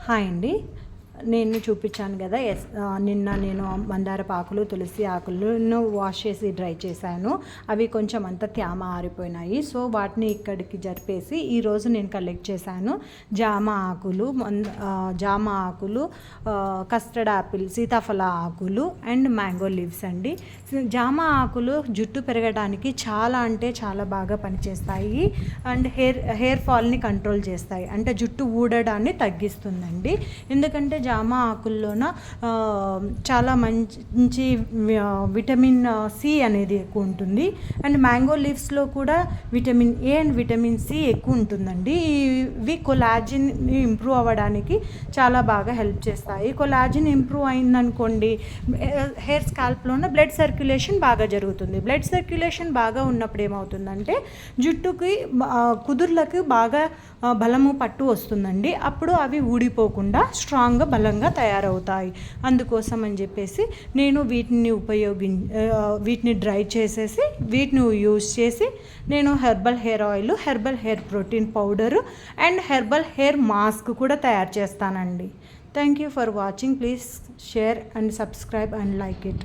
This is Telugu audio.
హాయ్ అండి. నేను చూపించాను కదా, నిన్న నేను మందారపు ఆకులు, తులసి ఆకులను వాష్ చేసి డ్రై చేశాను. అవి కొంచెం అంతా తేమ ఆరిపోయినాయి. సో వాటిని ఇక్కడికి జరిపేసి ఈరోజు నేను కలెక్ట్ చేశాను. జామ ఆకులు, కస్టర్డ్ యాపిల్, సీతాఫల ఆకులు అండ్ మ్యాంగో లీవ్స్ అండి. జామ ఆకులు జుట్టు పెరగడానికి చాలా అంటే చాలా బాగా పనిచేస్తాయి అండ్ హెయిర్ ఫాల్ని కంట్రోల్ చేస్తాయి. అంటే జుట్టు ఊడడాన్ని తగ్గిస్తుందండి. ఎందుకంటే జామ ఆకుల్లోన చాలా మంచి విటమిన్ సి అనేది ఎక్కువ ఉంటుంది. అండ్ మ్యాంగో లీవ్స్లో కూడా vitamin A and vitamin C ఎక్కువ ఉంటుందండి. ఇవి కొలాజిన్ ఇంప్రూవ్ అవ్వడానికి చాలా బాగా హెల్ప్ చేస్తాయి. కొలాజిన్ ఇంప్రూవ్ అయిందనుకోండి, హెయిర్ స్కాల్ప్లోన బ్లడ్ సర్క్యులేషన్ బాగా జరుగుతుంది. బ్లడ్ సర్క్యులేషన్ బాగా ఉన్నప్పుడు ఏమవుతుందంటే జుట్టుకి కుదుర్లకి బాగా బలము పట్టు వస్తుందండి. అప్పుడు అవి ఊడిపోకుండా స్ట్రాంగ్గా బలంగా తయారవుతాయి. అందుకోసం అని చెప్పేసి నేను వీటిని డ్రై చేసేసి వీటిని యూజ్ చేసి నేను herbal hair oil, herbal hair protein powder and herbal hair mask కూడా తయారు చేస్తానండి. Thank you for watching. Please share and subscribe and like it.